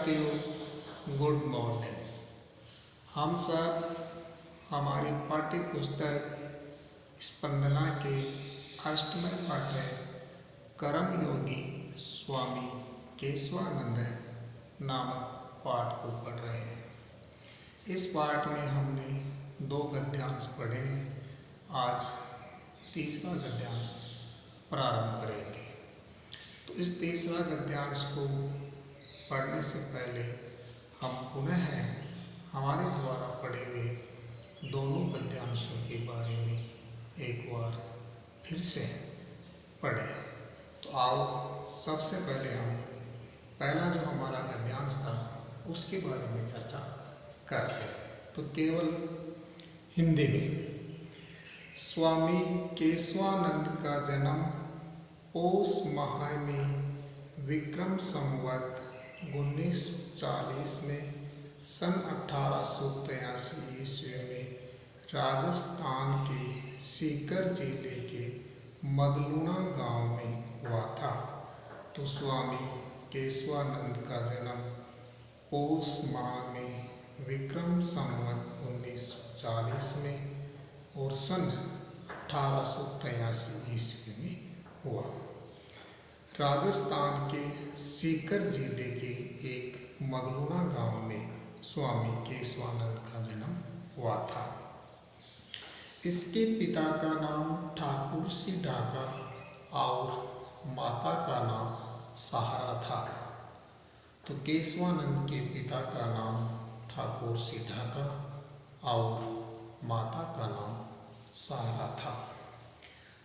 विद्यार्थियों, good morning. हम सब हमारी पाठ्य पुस्तक स्पंदना के अष्टम पाठ्य कर्मयोगी स्वामी केशवानंद नामक पाठ को पढ़ रहे हैं। इस पाठ में हमने 2 गद्यांश पढ़े हैं। आज तीसरा गद्यांश प्रारंभ करेंगे। तो इस तीसरा गद्यांश को पढ़ने से पहले हम पुनः हमारे द्वारा पढ़े हुए दोनों गद्यांशों के बारे में एक बार फिर से पढ़ें। तो आओ सबसे पहले हम पहला जो हमारा गद्यांश था उसके बारे में चर्चा करते हैं। तो केवल हिंदी में। स्वामी केशवानंद का जन्म पौष माह में विक्रम संवत 1940 में सन 1883 ईस्वी में राजस्थान के सीकर जिले के मगलुणा गांव में हुआ था। तो स्वामी केशवानंद का जन्म पौष माह में विक्रम संवत 1940 में और सन 1883 ईस्वी में हुआ। राजस्थान के सीकर जिले के एक मगलुणा गांव में स्वामी केशवानंद का जन्म हुआ था। इसके पिता का नाम ठाकुर सी ढाका और माता का नाम सहारा था। तो केशवानंद के पिता का नाम ठाकुर सी ढाका और माता का नाम सहारा था।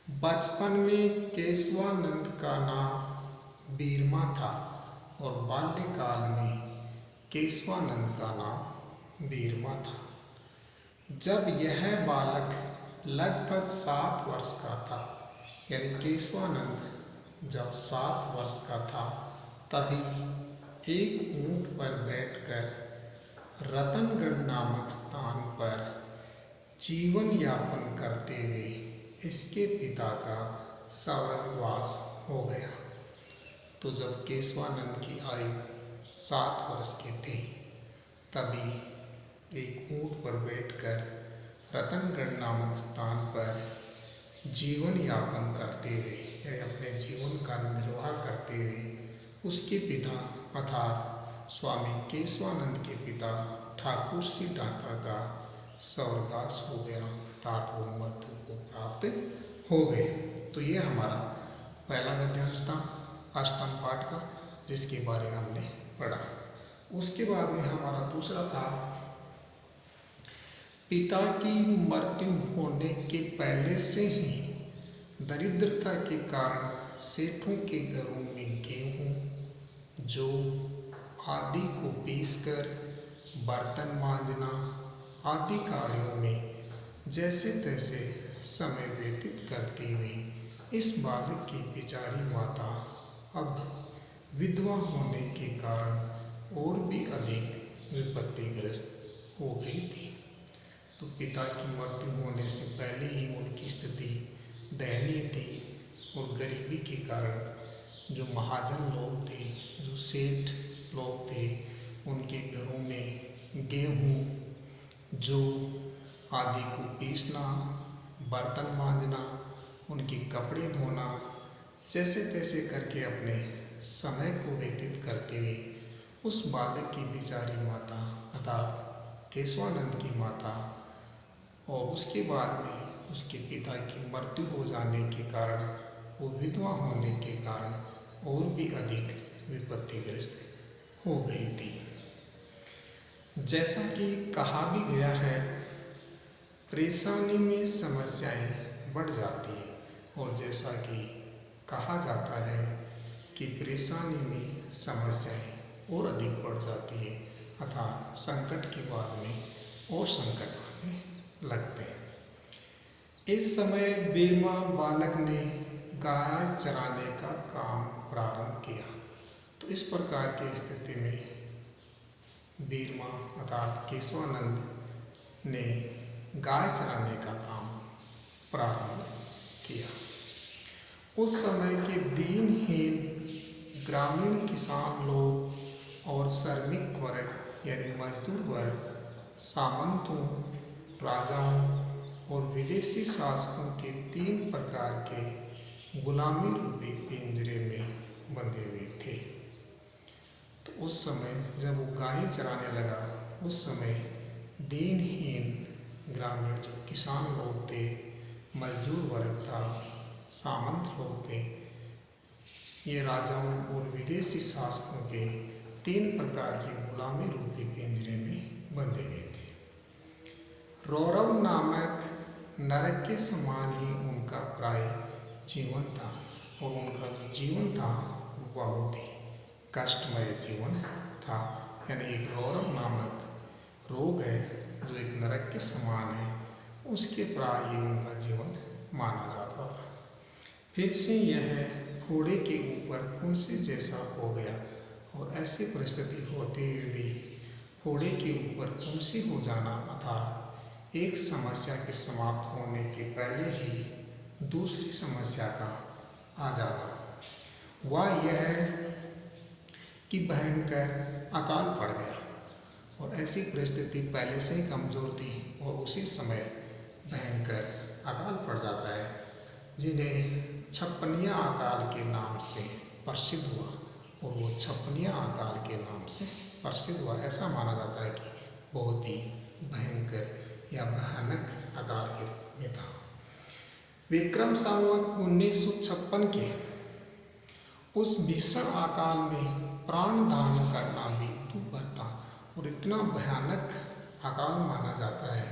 बचपन में केशवानंद का नाम बीरमा था और बाल्यकाल में केशवानंद का नाम बीरमा था। जब यह बालक लगभग 7 वर्ष का था, यानी केशवानंद जब 7 वर्ष का था, तभी एक ऊंट पर बैठकर रतनगढ़ नामक स्थान पर जीवन यापन करते हुए इसके पिता का स्वर्गवास हो गया। तो जब केशवानंद की आयु 7 वर्ष की थी, तभी एक ऊंट पर बैठकर रतनगढ़ नामक स्थान पर जीवन यापन करते हुए या अपने जीवन का निर्वाह करते हुए उसके पिता अर्थात स्वामी केशवानंद के पिता ठाकुर सी ढाका का स्वर्गवास हो गया, अर्थात वो मृत्यु को प्राप्त हो गए। तो ये हमारा पहला गद्यांश था अष्टम पाठ का, जिसके बारे में हमने पढ़ा। उसके बाद में हमारा दूसरा था पिता की मृत्यु होने के पहले से ही दरिद्रता के कारण सेठों के घरों में गेहूं, जौ आदि को पीसकर बर्तन मांजना आदि कार्यों में जैसे तैसे समय व्यतीत करते हुए इस बालक की बेचारी माता अब विधवा होने के कारण और भी अधिक विपत्तिग्रस्त हो गई थी। तो पिता की मृत्यु होने से पहले ही उनकी स्थिति दयनीय थी और गरीबी के कारण जो महाजन लोग थे, जो सेठ लोग थे, उनके घरों में गेहूं, जौ आदि को पीसना, बर्तन मांजना, उनके कपड़े धोना, जैसे तैसे करके अपने समय को व्यतीत करते हुए उस बालक की बेचारी माता अर्थात केशवानंद की माता और उसके बाद में उसके पिता की मृत्यु हो जाने के कारण, वो विधवा होने के कारण और भी अधिक विपत्तिग्रस्त हो गई थी। जैसा कि कहा भी गया है, परेशानी में समस्याएं बढ़ जाती हैं और जैसा कि कहा जाता है कि परेशानी में समस्याएं और अधिक बढ़ जाती है, अर्थात संकट के बाद में और संकट आने लगते हैं। इस समय बीरमा बालक ने गाय चराने का काम प्रारंभ किया। तो इस प्रकार की स्थिति में बीरमा अर्थात केशवानंद ने गाय चराने का काम प्रारंभ किया। उस समय के दीनहीन ग्रामीण किसान लोग और और श्रमिक वर्ग यानी मजदूर वर्ग सामंतों, राजाओं और विदेशी शासकों के 3 प्रकार के गुलामी रूपी पिंजरे में बंधे हुए थे। तो उस समय जब वो गायें चराने लगा, उस समय दीनहीन ग्रामीण जो किसान लोग थे, मजदूर वर्ग था, सामंत लोग थे, ये राजाओं और विदेशी शासकों के 3 प्रकार के गुलामी रूपी पिंजरे में बंधे हुए थे। रौरव नामक नरक के समान ही उनका प्राय जीवन था और उनका जो जीवन था वो बहुत ही कष्टमय जीवन था। यानी एक रौरव नामक रोग है जो एक नरक के समान है, उसके प्राय ही उनका जीवन माना जाता था। फिर से यह घोड़े के ऊपर फुंसी जैसा हो गया और ऐसी परिस्थिति होते हुए भी घोड़े के ऊपर फुंसी हो जाना अर्थात एक समस्या के समाप्त होने के पहले ही दूसरी समस्या का आ जाना, वह यह कि भयंकर अकाल पड़ गया। और ऐसी परिस्थिति पहले से ही कमज़ोर थी और उसी समय भयंकर अकाल पड़ जाता है, जिन्हें छप्पनिया अकाल के नाम से प्रसिद्ध हुआ। और वो छप्पनिया अकाल के नाम से प्रसिद्ध हुआ, ऐसा माना जाता है कि बहुत ही भयंकर या भयानक अकाल के रूप में था। विक्रम संवत 1956 के उस भीषण अकाल में प्राण दान करना भी दुर्भर था और इतना भयानक अकाल माना जाता है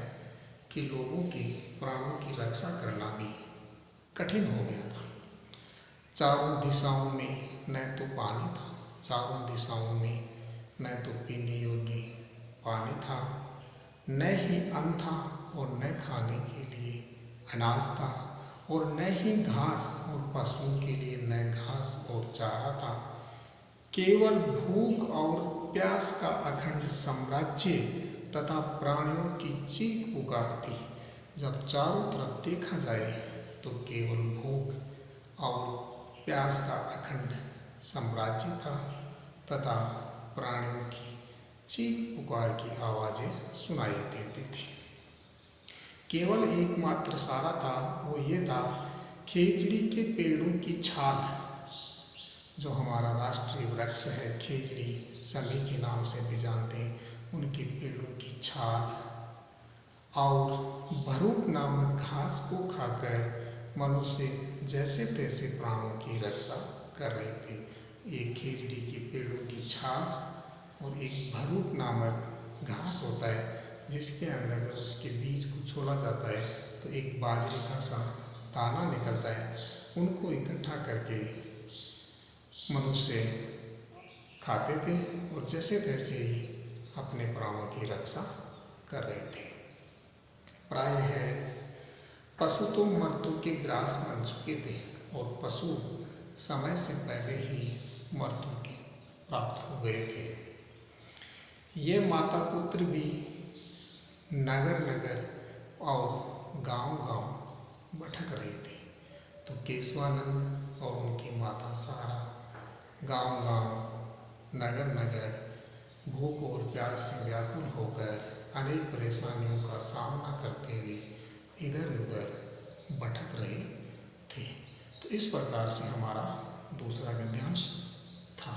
कि लोगों के प्राणों की रक्षा करना भी कठिन हो गया था। चारों दिशाओं में न तो पानी था, चारों दिशाओं में न तो पीने योग्य पानी था, न ही अन्न था और न खाने के लिए अनाज था, और न ही घास और पशुओं के लिए न घास और चारा था। केवल भूख और प्यास का अखंड साम्राज्य तथा प्राणियों की चीख पुकार थी। जब चारों तरफ देखा जाए तो केवल भूख और प्यास का अखंड साम्राज्य था तथा प्राणियों की चीख पुकार की आवाज़ें सुनाई देती थी। केवल एकमात्र सहारा था, वो ये था खेजड़ी के पेड़ों की छाल, जो हमारा राष्ट्रीय वृक्ष है खेजड़ी, समी के नाम से भी जानते हैं, उनके पेड़ों की छाल और भरूक नामक घास को खाकर मनुष्य जैसे तैसे प्राणों की रक्षा कर रहे थे। एक खेजड़ी के पेड़ों की छाल और एक भरूक नामक घास होता है, जिसके अंदर जब उसके बीज को छोड़ा जाता है तो एक बाजरे का सा दाना निकलता है। उनको इकट्ठा करके मनुष्य खाते थे और जैसे तैसे ही अपने प्राणों की रक्षा कर रहे थे। प्राय है पशु तो मृत्यु के ग्रास बन चुके थे और पशु समय से पहले ही मृत्यु के प्राप्त हो गए थे। ये माता पुत्र भी नगर नगर और गांव गांव भटक रहे थे। तो केशवानंद और उनकी माता सारा गांव गांव नगर नगर भूख और प्यास से व्याकुल होकर अनेक परेशानियों का सामना करते हुए इधर उधर भटक रहे थे। तो इस प्रकार से हमारा दूसरा गद्यांश था।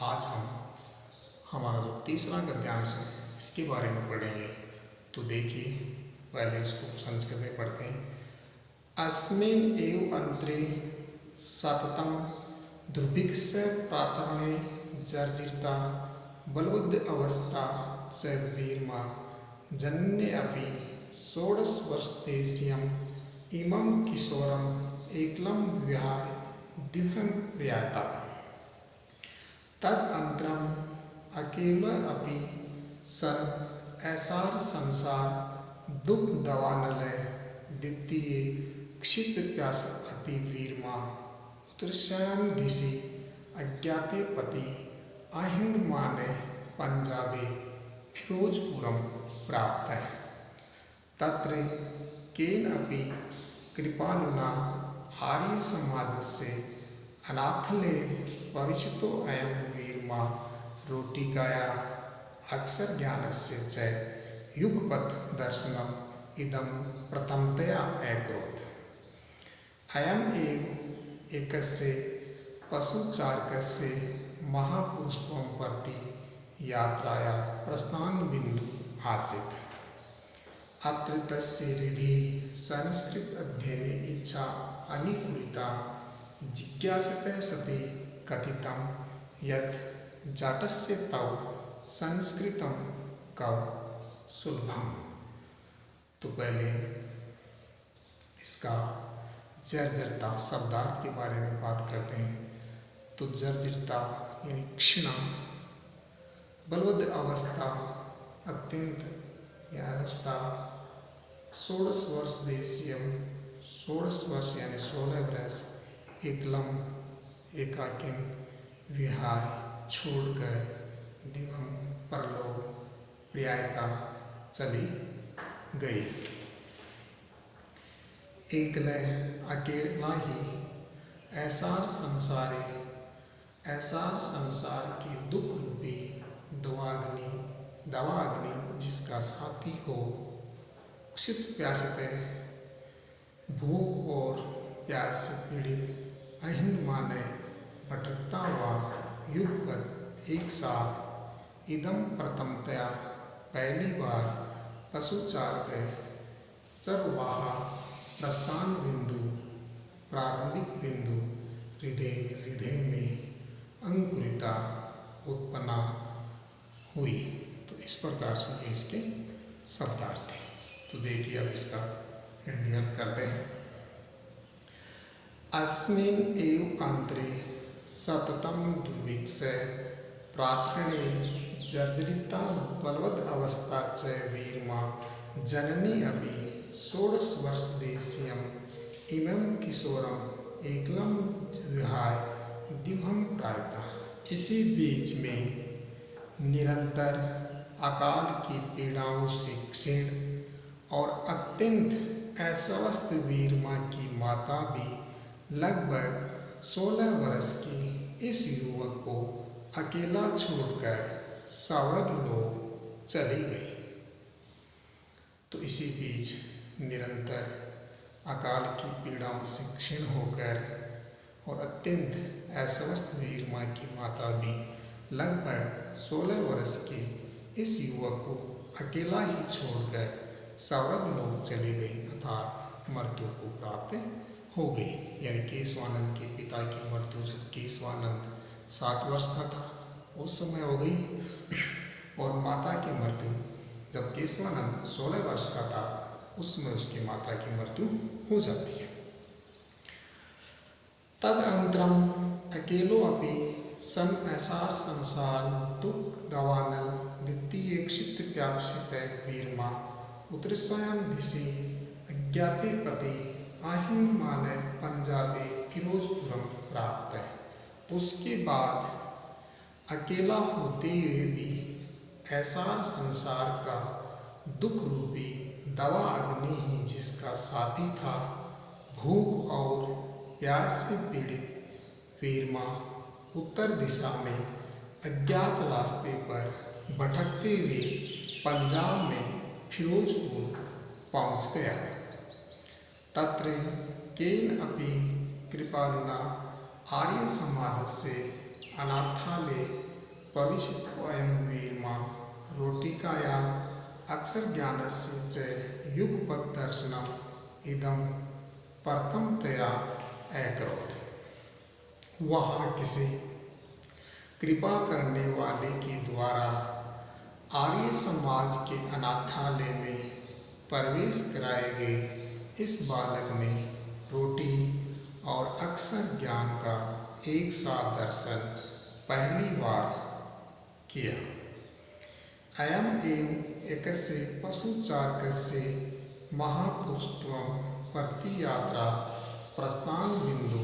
आज हम हमारा जो तीसरा गद्यांश है इसके बारे में पढ़ेंगे। तो देखिए, पहले इसको संस्कृत में पढ़ते हैं। अस्मिन् एव अंतरे सततं दुर्भिक्ष प्रातरणे जर्जरिता बलवद् अवस्था च वीर्मा जन्ये अपि षोडशवर्षदेशीयम् इमं किशोरम् एकलं विहाय दिव्यं प्रयाता। तदनन्तरम् अकेलः अपि सन् ऐसार संसार दुख दवानलय द्वितीये क्षितप्यास अति वीरमा उत्तरस्यां दिशि अज्ञाते पति अहिंडमाने पंजाबे फिरोजपुरम प्राप्त है। तत्र केनापि कृपालुना आर्य समाजस्य अनाथले परिचितो अयं वीरमा रोटिकाया अक्षर ज्ञानस्य च युगपत् दर्शनम् इदं प्रथमतया अकरोत्। अयम् एव एकस्य पशुचारकस्य महापुरुषत्वं प्रति यात्राया प्रस्थानबिन्दुः आसीत्। अत्र तस्य हृदि संस्कृत अध्ययने इच्छा अनिकुलिता जिज्ञासतः सति कथितं यत् जातस्य तव संस्कृतं कव सुलभम। तो पहले इसका जर्जरता शब्दार्थ के बारे में बात करते हैं। तो जर्जरता यानी क्षीणा, बलवद अवस्था, अत्यंत या अवस्था, 16 वर्ष देशीयम, 16 वर्ष यानी 16 वर्ष, एकलम एकाकिन, विहाय छोड़कर, दिवम परलोक, प्रियता चली गई। एकलय अकेला ही ऐसार संसार की दुख रूपी दवाग्नि जिसका साथी हो, कुशित प्यासित भूख और प्यास से पीड़ित अहिंद माने भटकता हुआ युगपत् एक साथ इदम प्रथमतया पहली बार पशुचारक चरवाहा प्रस्थान बिंदु, प्रारंभिक बिंदु हृदय में अंकुरिता उत्पन्न हुई। तो इस प्रकार से इसके शब्दार्थ हैं। तो देखिए अब इसका इंडियन करते हैं। अस्मिन् एव अंतरे सततम दुर्भिक्षे प्रात्रणे जर्जरिता बलवद अवस्था च वीरमा जननी अपि 16 वर्ष देशीयम इमं किशोरम एकलम विहाय दिवम प्रायता। इसी बीच में निरंतर अकाल की पीड़ाओं से क्षीण और अत्यंत अस्वस्थ वीरमा की माता भी लगभग 16 वर्ष की इस युवक को अकेला छोड़कर स्वर्ग लोक चली गई। तो इसी बीच निरंतर अकाल की पीड़ाओं से क्षीण होकर और अत्यंत अस्वस्थ वीरमा की माता भी लगभग 16 वर्ष के इस युवक को अकेला ही छोड़कर स्वर्ग लोक चली गई, अर्थात मृत्यु को प्राप्त हो गई। यानी केशवानंद के पिता की मृत्यु जब केशवानंद 7 वर्ष का था उस समय हो गई, और माता की मृत्यु जब केशवानंद 16 वर्ष का था उस समय उसकी माता की मृत्यु हो जाती है। तदनंतरम अकेलो अपि सन ऐसार संसार दुख दवानल द्वितीय क्षित व्यापसित वीरमा उत्तरस्वयं दिशि अज्ञाते प्रति आहिन माने पंजाबी फिरोजपुरम प्राप्त है। उसके बाद अकेला होते हुए भी ऐसा संसार का दुख रूपी दवा अग्नि ही जिसका साथी था, भूख और प्यास से पीड़ित वीरमा उत्तर दिशा में अज्ञात रास्ते पर भटकते हुए पंजाब में फिरोजपुर पहुंच गया। तत्र केन अपि कृपालुना आर्य समाजस्य अनाथालये प्रविष्टोऽयं वीरमा रोटिकाया अक्षरज्ञानस्य च युगपद्दर्शनम् इदं प्रथमतया अकरोत्। वहाँ किसी कृपा करने वाले के द्वारा आर्य समाज के अनाथालय में प्रवेश कराए गए इस बालक ने रोटी और अक्षर ज्ञान का एक साथ दर्शन पहली बार किया। अयम एव एकस्य पशुचारकस्य महापुरुषत्वं प्रति यात्रा प्रस्थान बिंदु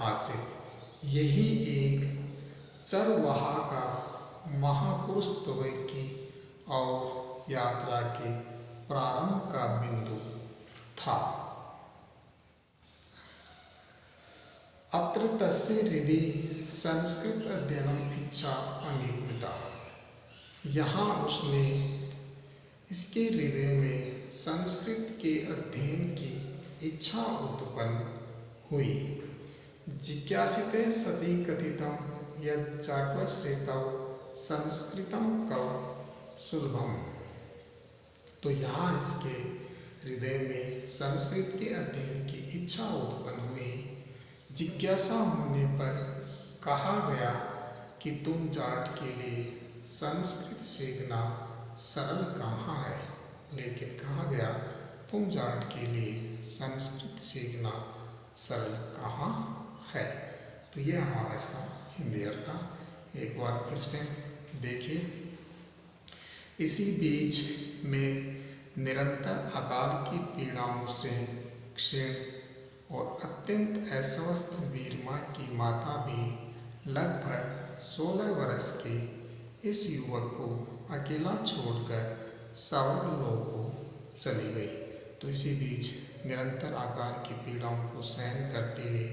आसीत्। यही एक चरवाहा का महापुरुषत्व की और यात्रा के प्रारंभ का बिंदु था। अत्र तस्य हृदि संस्कृत अध्ययनम इच्छा अंगीकृता। यहाँ उसने इसके हृदय में संस्कृत के अध्ययन की इच्छा उत्पन्न हुई। जिज्ञासिते सति कथितं यत् चाकवस्य तव संस्कृतं कव सुलभम। तो यहाँ इसके हृदय में संस्कृत के अध्ययन की इच्छा उत्पन्न हुई। जिज्ञासा होने पर कहा गया कि तुम जाट के लिए संस्कृत सीखना सरल कहाँ है, लेकिन कहा गया तुम जाट के लिए संस्कृत सीखना सरल कहाँ है। तो ये हमारा इसका हिंदी अर्थ था। एक बार फिर से देखिए। इसी बीच में निरंतर अकाल की पीड़ाओं से क्षीण और अत्यंत अस्वस्थ वीरमा की माता भी लगभग 16 वर्ष के इस युवक को अकेला छोड़कर सावरलोक को चली गई। तो इसी बीच निरंतर आकार की पीड़ाओं को सहन करते हुए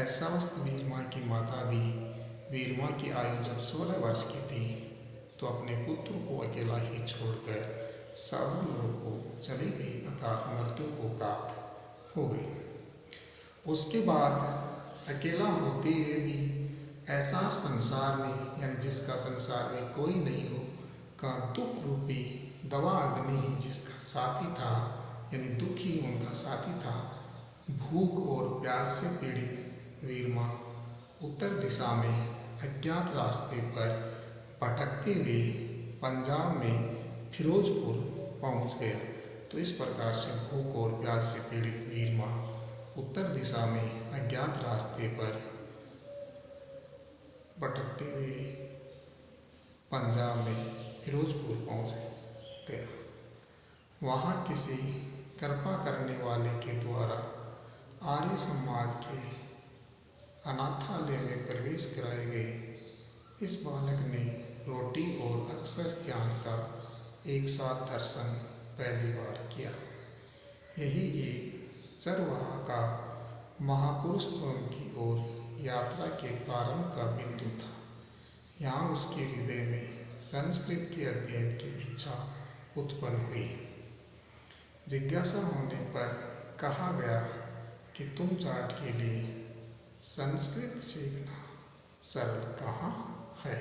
अस्वस्थ वीरमा की माता भी, वीरमा की आयु जब 16 वर्ष की थी, तो अपने पुत्र को अकेला ही छोड़कर सावरलोक को चली गई, अर्थात मृत्यु को प्राप्त हो गई। उसके बाद अकेला होते हुए भी ऐसा संसार में, यानी जिसका संसार में कोई नहीं हो, का दुख रूपी दवा अग्नि ही जिसका साथी था, यानी दुख ही उनका साथी था। भूख और प्यास से पीड़ित वीरमा उत्तर दिशा में अज्ञात रास्ते पर भटकते हुए पंजाब में फिरोजपुर पहुंच गया। तो इस प्रकार से भूख और प्यास से पीड़ित वीरमा उत्तर दिशा में अज्ञात रास्ते पर भटकते हुए पंजाब में फिरोजपुर पहुंच गया। वहाँ किसी कृपा करने वाले के द्वारा आर्य समाज के अनाथालय में प्रवेश कराए गए इस बालक ने रोटी और अक्षर ज्ञान का एक साथ दर्शन पहली बार किया। यही एक चरवाहा का महापुरुष त्वम की ओर यात्रा के प्रारंभ का बिंदु था। यहाँ उसके हृदय में संस्कृत के अध्ययन की इच्छा उत्पन्न हुई। जिज्ञासा होने पर कहा गया कि तुम जाट के लिए संस्कृत सीखना सरल कहाँ है।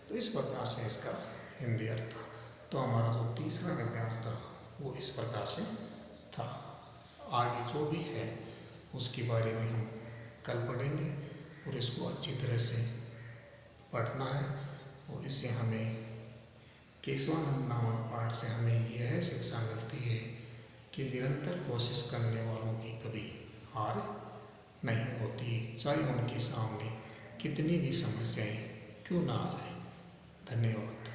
तो इस प्रकार से इसका हिंदी अर्थ था। तो हमारा जो तीसरा गद्यांश था वो इस प्रकार से था। आगे जो भी है उसके बारे में हम कल पढ़ेंगे और इसको अच्छी तरह से पढ़ना है। और इससे हमें केशवानंद नामक पाठ से हमें यह शिक्षा मिलती है कि निरंतर कोशिश करने वालों की कभी हार नहीं होती, चाहे उनके सामने कितनी भी समस्याएं क्यों ना आ जाए। धन्यवाद।